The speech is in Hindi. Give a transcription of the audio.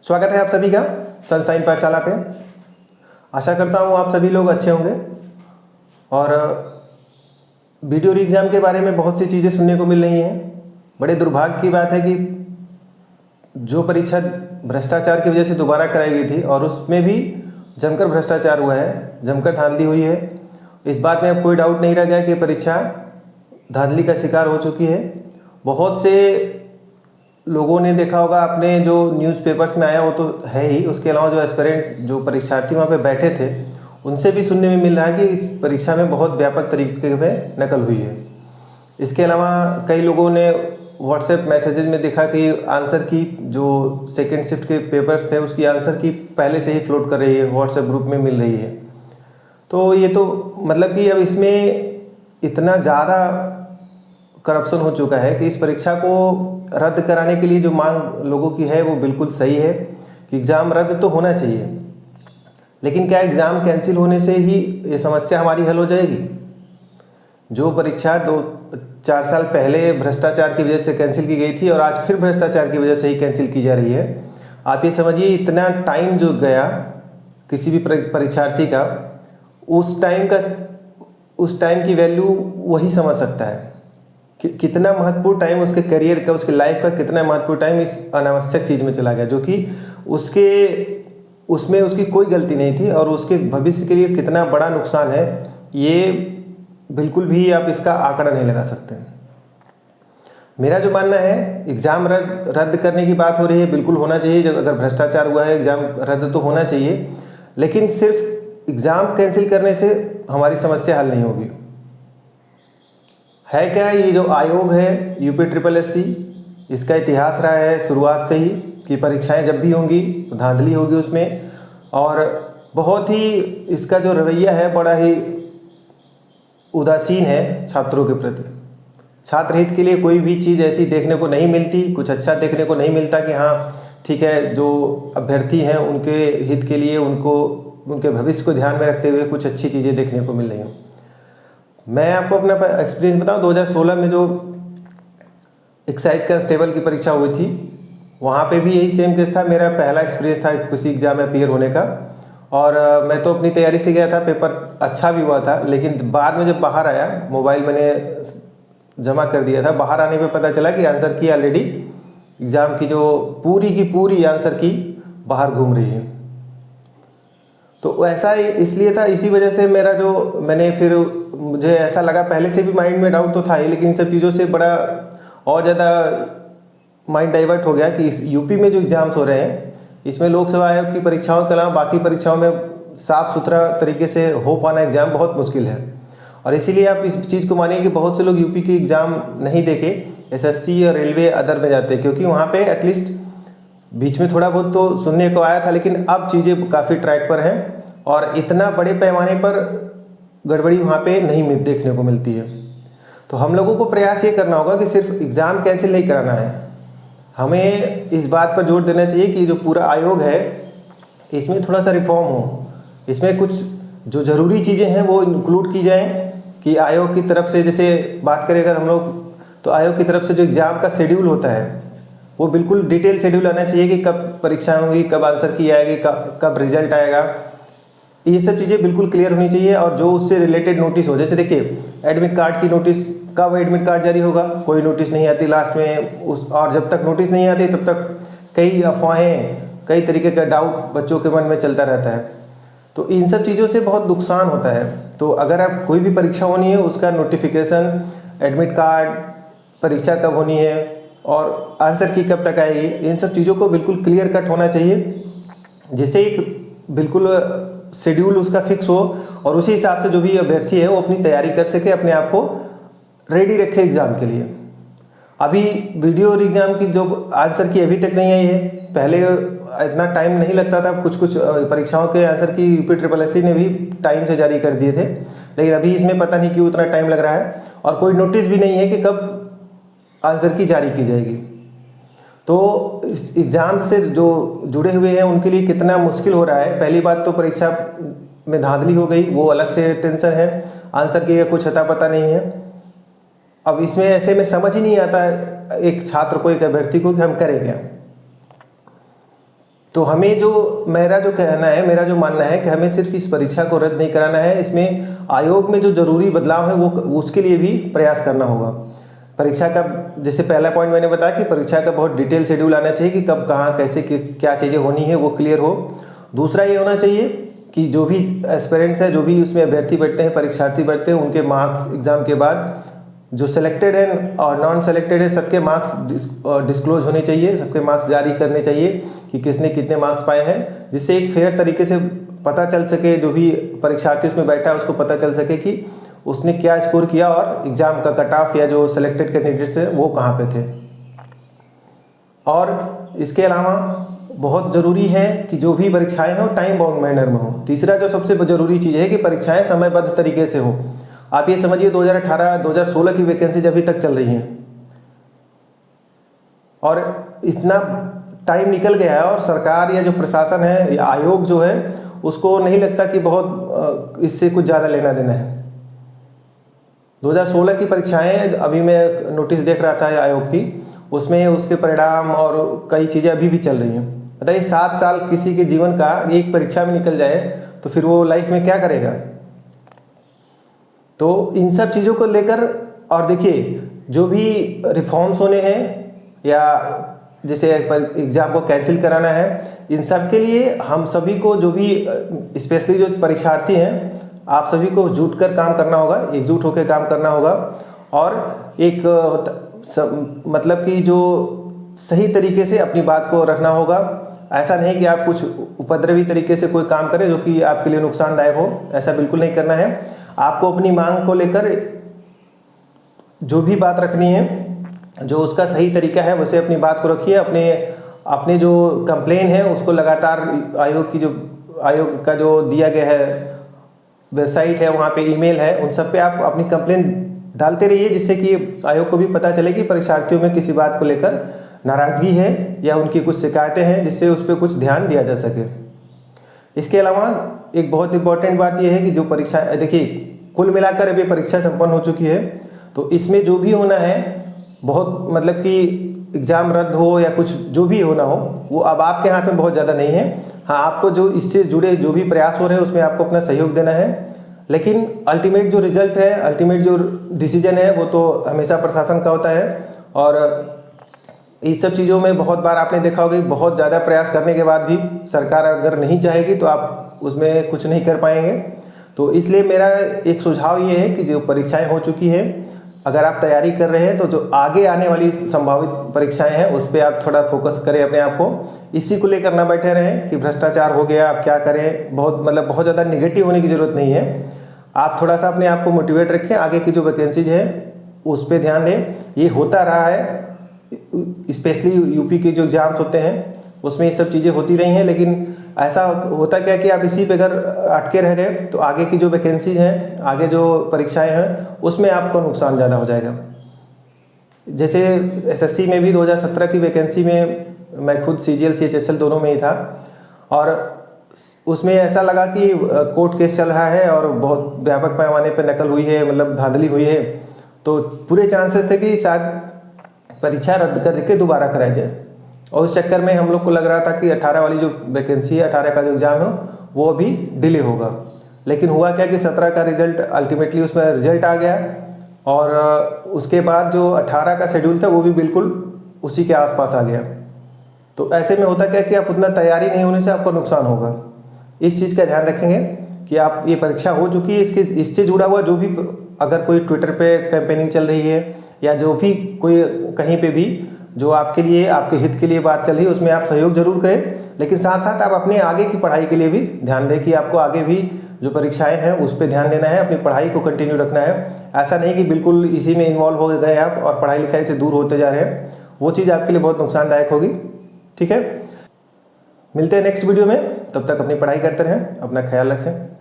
स्वागत है आप सभी का सनशाइन पाठशाला पे। आशा करता हूँ आप सभी लोग अच्छे होंगे। और वीडियो एग्ज़ाम के बारे में बहुत सी चीज़ें सुनने को मिल रही हैं। बड़े दुर्भाग्य की बात है कि जो परीक्षा भ्रष्टाचार की वजह से दोबारा कराई गई थी और उसमें भी जमकर भ्रष्टाचार हुआ है, जमकर धांधली हुई है। इस बात में अब कोई डाउट नहीं रह गया कि परीक्षा धांधली का शिकार हो चुकी है। बहुत से लोगों ने देखा होगा, आपने जो न्यूज़पेपर्स में आया वो तो है ही, उसके अलावा जो एस्पिरेंट जो परीक्षार्थी वहाँ पे बैठे थे उनसे भी सुनने में मिल रहा है कि इस परीक्षा में बहुत व्यापक तरीके में नकल हुई है। इसके अलावा कई लोगों ने व्हाट्सएप मैसेजेस में देखा कि आंसर की जो सेकेंड शिफ्ट के पेपर्स थे उसकी आंसर की पहले से ही फ्लोट कर रही है, व्हाट्सएप ग्रुप में मिल रही है। तो ये तो मतलब कि अब इसमें इतना ज़्यादा करप्शन हो चुका है कि इस परीक्षा को रद्द कराने के लिए जो मांग लोगों की है वो बिल्कुल सही है कि एग्ज़ाम रद्द तो होना चाहिए। लेकिन क्या एग्ज़ाम कैंसिल होने से ही ये समस्या हमारी हल हो जाएगी? जो परीक्षा 2-4 साल पहले भ्रष्टाचार की वजह से कैंसिल की गई थी और आज फिर भ्रष्टाचार की वजह से ही कैंसिल की जा रही है। आप ये समझिए, इतना टाइम जो गया किसी भी परीक्षार्थी का, उस टाइम की वैल्यू वही समझ सकता है कि कितना महत्वपूर्ण टाइम उसके करियर का, उसके लाइफ का कितना महत्वपूर्ण टाइम इस अनावश्यक चीज़ में चला गया, जो कि उसमें उसकी कोई गलती नहीं थी और उसके भविष्य के लिए कितना बड़ा नुकसान है, ये बिल्कुल भी आप इसका आंकड़ा नहीं लगा सकते। मेरा जो मानना है, एग्ज़ाम रद्द करने की बात हो रही है, बिल्कुल होना चाहिए। जब अगर भ्रष्टाचार हुआ है, एग्ज़ाम रद्द तो होना चाहिए। लेकिन सिर्फ एग्ज़ाम कैंसिल करने से हमारी समस्या हल नहीं होगी। है क्या, ये जो आयोग है UPSSC, इसका इतिहास रहा है शुरुआत से ही कि परीक्षाएं जब भी होंगी तो धांधली होगी उसमें। और बहुत ही इसका जो रवैया है बड़ा ही उदासीन है छात्रों के प्रति। छात्र हित के लिए कोई भी चीज़ ऐसी देखने को नहीं मिलती, कुछ अच्छा देखने को नहीं मिलता कि हाँ ठीक है, जो अभ्यर्थी हैं उनके हित के लिए, उनके भविष्य को ध्यान में रखते हुए कुछ अच्छी चीज़ें देखने को मिल रही हैं। मैं आपको अपना एक्सपीरियंस बताऊं, 2016 में जो एक्साइज कांस्टेबल की परीक्षा हुई थी, वहाँ पे भी यही सेम केस था। मेरा पहला एक्सपीरियंस था किसी एग्ज़ाम में अपीयर होने का। और मैं तो अपनी तैयारी से गया था, पेपर अच्छा भी हुआ था। लेकिन बाद में जब बाहर आया, मोबाइल मैंने जमा कर दिया था, बाहर आने पे पता चला कि आंसर की ऑलरेडी एग्ज़ाम की जो पूरी की पूरी आंसर की बाहर घूम रही है। तो ऐसा इसलिए था, इसी वजह से मुझे ऐसा लगा, पहले से भी माइंड में डाउट तो था ही, लेकिन इन सब चीज़ों से बड़ा और ज़्यादा माइंड डाइवर्ट हो गया कि यूपी में जो एग्ज़ाम्स हो रहे हैं, इसमें लोकसभा आयोग की परीक्षाओं के अलावा बाकी परीक्षाओं में साफ़ सुथरा तरीके से हो पाना एग्ज़ाम बहुत मुश्किल है। और इसीलिए आप इस चीज़ को मानिए कि बहुत से लोग यूपी के एग्ज़ाम नहीं देके SSC और रेलवे अदर में जाते हैं, क्योंकि वहाँ पे एटलीस्ट बीच में थोड़ा बहुत तो सुनने को आया था, लेकिन अब चीज़ें काफ़ी ट्रैक पर हैं और इतना बड़े पैमाने पर गड़बड़ी वहाँ पे नहीं देखने को मिलती है। तो हम लोगों को प्रयास ये करना होगा कि सिर्फ एग्ज़ाम कैंसिल नहीं कराना है, हमें इस बात पर जोर देना चाहिए कि जो पूरा आयोग है इसमें थोड़ा सा रिफॉर्म हो। इसमें कुछ जो ज़रूरी चीज़ें हैं वो इंक्लूड की जाएँ कि आयोग की तरफ से, जैसे बात करें अगर हम लोग, तो आयोग की तरफ से जो एग्ज़ाम का शेड्यूल होता है वो बिल्कुल डिटेल शेड्यूल आना चाहिए कि कब परीक्षा होगी, कब आंसर की आएगी, कब रिजल्ट आएगा। ये सब चीज़ें बिल्कुल क्लियर होनी चाहिए। और जो उससे रिलेटेड नोटिस हो, जैसे देखिए एडमिट कार्ड की नोटिस, कब एडमिट कार्ड जारी होगा, कोई नोटिस नहीं आती लास्ट में और जब तक नोटिस नहीं आती तब तक कई अफवाहें, कई तरीके का डाउट बच्चों के मन में चलता रहता है। तो इन सब चीज़ों से बहुत नुकसान होता है। तो अगर आप कोई भी परीक्षा होनी है, उसका नोटिफिकेशन, एडमिट कार्ड, परीक्षा कब होनी है और आंसर की कब तक आएगी, इन सब चीज़ों को बिल्कुल क्लियर कट होना चाहिए, जिससे एक बिल्कुल शेड्यूल उसका फिक्स हो और उसी हिसाब से जो भी अभ्यर्थी है वो अपनी तैयारी कर सके, अपने आप को रेडी रखे एग्ज़ाम के लिए। अभी वीडियो और एग्ज़ाम की जो आंसर की अभी तक नहीं आई है, पहले इतना टाइम नहीं लगता था। कुछ परीक्षाओं के आंसर की UPSSC ने भी टाइम से जारी कर दिए थे, लेकिन अभी इसमें पता नहीं क्यों उतना टाइम लग रहा है और कोई नोटिस भी नहीं है कि कब आंसर की जारी की जाएगी। तो इस एग्ज़ाम से जो जुड़े हुए हैं उनके लिए कितना मुश्किल हो रहा है। पहली बात तो परीक्षा में धांधली हो गई, वो अलग से टेंशन है, आंसर की कुछ अता पता नहीं है। अब इसमें ऐसे में समझ ही नहीं आता एक छात्र को, एक अभ्यर्थी को, कि हम करें क्या। तो हमें मेरा जो कहना है, मेरा जो मानना है कि हमें सिर्फ इस परीक्षा को रद्द नहीं कराना है, इसमें आयोग में जो जरूरी बदलाव है वो उसके लिए भी प्रयास करना होगा। परीक्षा का जैसे पहला पॉइंट मैंने बताया कि परीक्षा का बहुत डिटेल शेड्यूल आना चाहिए कि कब कहाँ कैसे क्या चीज़ें होनी है वो क्लियर हो। दूसरा ये होना चाहिए कि जो भी एस्पिरेंट्स है, जो भी उसमें अभ्यर्थी बैठते हैं, परीक्षार्थी बैठते हैं, उनके मार्क्स एग्ज़ाम के बाद जो सिलेक्टेड है और नॉन सेलेक्टेड है सबके मार्क्स डिस्क्लोज होने चाहिए, सबके मार्क्स जारी करने चाहिए कि किसने कितने मार्क्स पाए हैं, जिससे एक फेयर तरीके से पता चल सके, जो भी परीक्षार्थी उसमें बैठा है उसको पता चल सके कि उसने क्या स्कोर किया और एग्ज़ाम का कट ऑफ या जो सिलेक्टेड कैंडिडेट्स है वो कहाँ पे थे। और इसके अलावा बहुत ज़रूरी है कि जो भी परीक्षाएं हो टाइम बाउंड मैनर में हो। तीसरा जो सबसे ज़रूरी चीज़ है कि परीक्षाएं समयबद्ध तरीके से हो। आप ये समझिए 2018-2016 की वैकेंसीज अभी तक चल रही हैं और इतना टाइम निकल गया है और सरकार या जो प्रशासन है या आयोग जो है उसको नहीं लगता कि बहुत इससे कुछ ज़्यादा लेना देना है। 2016 की परीक्षाएं अभी मैं नोटिस देख रहा था आयोग की, उसमें उसके परिणाम और कई चीज़ें अभी भी चल रही हैं। बताइए 7 साल किसी के जीवन का एक परीक्षा में निकल जाए तो फिर वो लाइफ में क्या करेगा। तो इन सब चीज़ों को लेकर, और देखिए जो भी रिफॉर्म्स होने हैं या जैसे एग्ज़ाम को कैंसिल कराना है, इन सब के लिए हम सभी को, जो भी स्पेशली जो परीक्षार्थी हैं, आप सभी को जुट कर काम करना होगा, एकजुट होकर काम करना होगा और एक मतलब कि जो सही तरीके से अपनी बात को रखना होगा। ऐसा नहीं कि आप कुछ उपद्रवी तरीके से कोई काम करें जो कि आपके लिए नुकसानदायक हो, ऐसा बिल्कुल नहीं करना है। आपको अपनी मांग को लेकर जो भी बात रखनी है, जो उसका सही तरीका है वैसे अपनी बात को रखिए। अपने जो कंप्लेन है उसको लगातार आयोग का जो दिया गया है वेबसाइट है, वहाँ पे ईमेल है, उन सब पे आप अपनी कंप्लेन डालते रहिए, जिससे कि आयोग को भी पता चले कि परीक्षार्थियों में किसी बात को लेकर नाराज़गी है या उनकी कुछ शिकायतें हैं, जिससे उस पर कुछ ध्यान दिया जा सके। इसके अलावा एक बहुत इंपॉर्टेंट बात यह है कि जो परीक्षा, देखिए कुल मिलाकर अभी परीक्षा संपन्न हो चुकी है, तो इसमें जो भी होना है, बहुत मतलब कि एग्ज़ाम रद्द हो या कुछ जो भी होना हो, वो अब आपके हाथ में बहुत ज़्यादा नहीं है। हाँ, आपको जो इससे जुड़े जो भी प्रयास हो रहे हैं उसमें आपको अपना सहयोग देना है, लेकिन अल्टीमेट जो रिजल्ट है, अल्टीमेट जो डिसीजन है वो तो हमेशा प्रशासन का होता है। और इस सब चीज़ों में बहुत बार आपने देखा होगा कि बहुत ज़्यादा प्रयास करने के बाद भी सरकार अगर नहीं चाहेगी तो आप उसमें कुछ नहीं कर पाएंगे। तो इसलिए मेरा एक सुझाव ये है कि जो परीक्षाएं हो चुकी हैं, अगर आप तैयारी कर रहे हैं तो जो आगे आने वाली संभावित परीक्षाएं हैं उस पर आप थोड़ा फोकस करें अपने आप को। इसी को लेकर ना बैठे रहें कि भ्रष्टाचार हो गया आप क्या करें, बहुत ज़्यादा निगेटिव होने की ज़रूरत नहीं है। आप थोड़ा सा अपने आप को मोटिवेट रखें, आगे की जो वैकेंसीज है उस पर ध्यान दें। ये होता रहा है, स्पेशली यूपी के जो एग्ज़ाम्स होते हैं उसमें ये सब चीज़ें होती रही हैं, लेकिन ऐसा होता क्या कि आप इसी पे अगर अटके रह गए तो आगे की जो वैकेंसीज हैं, आगे जो परीक्षाएं हैं उसमें आपको नुकसान ज़्यादा हो जाएगा। जैसे एसएससी में भी 2017 की वैकेंसी में मैं खुद CGL CHSL दोनों में ही था, और उसमें ऐसा लगा कि कोर्ट केस चल रहा है और बहुत व्यापक पैमाने पर नकल हुई है, मतलब धांधली हुई है, तो पूरे चांसेस थे कि शायद परीक्षा रद्द करके दोबारा कराया जाए। और उस चक्कर में हम लोग को लग रहा था कि 18 वाली जो वैकेंसी है, 18 का जो एग्ज़ाम है वो अभी डिले होगा। लेकिन हुआ क्या कि 17 का रिजल्ट अल्टीमेटली उसमें रिजल्ट आ गया, और उसके बाद जो 18 का शेड्यूल था वो भी बिल्कुल उसी के आसपास आ गया। तो ऐसे में होता क्या कि आप उतना तैयारी नहीं होने से आपको नुकसान होगा। इस चीज़ का ध्यान रखेंगे कि आप, ये परीक्षा हो चुकी है, इससे जुड़ा हुआ जो भी, अगर कोई ट्विटर पे कैंपेनिंग चल रही है या जो भी कोई कहीं पे भी जो आपके लिए, आपके हित के लिए बात चल रही है, उसमें आप सहयोग जरूर करें, लेकिन साथ साथ आप अपने आगे की पढ़ाई के लिए भी ध्यान दें कि आपको आगे भी जो परीक्षाएं हैं उस पर ध्यान देना है, अपनी पढ़ाई को कंटिन्यू रखना है। ऐसा नहीं कि बिल्कुल इसी में इन्वॉल्व हो गए आप और पढ़ाई लिखाई से दूर होते जा रहे हैं, वो चीज़ आपके लिए बहुत नुकसानदायक होगी। ठीक है, मिलते हैं नेक्स्ट वीडियो में, तब तक अपनी पढ़ाई करते रहें, अपना ख्याल रखें।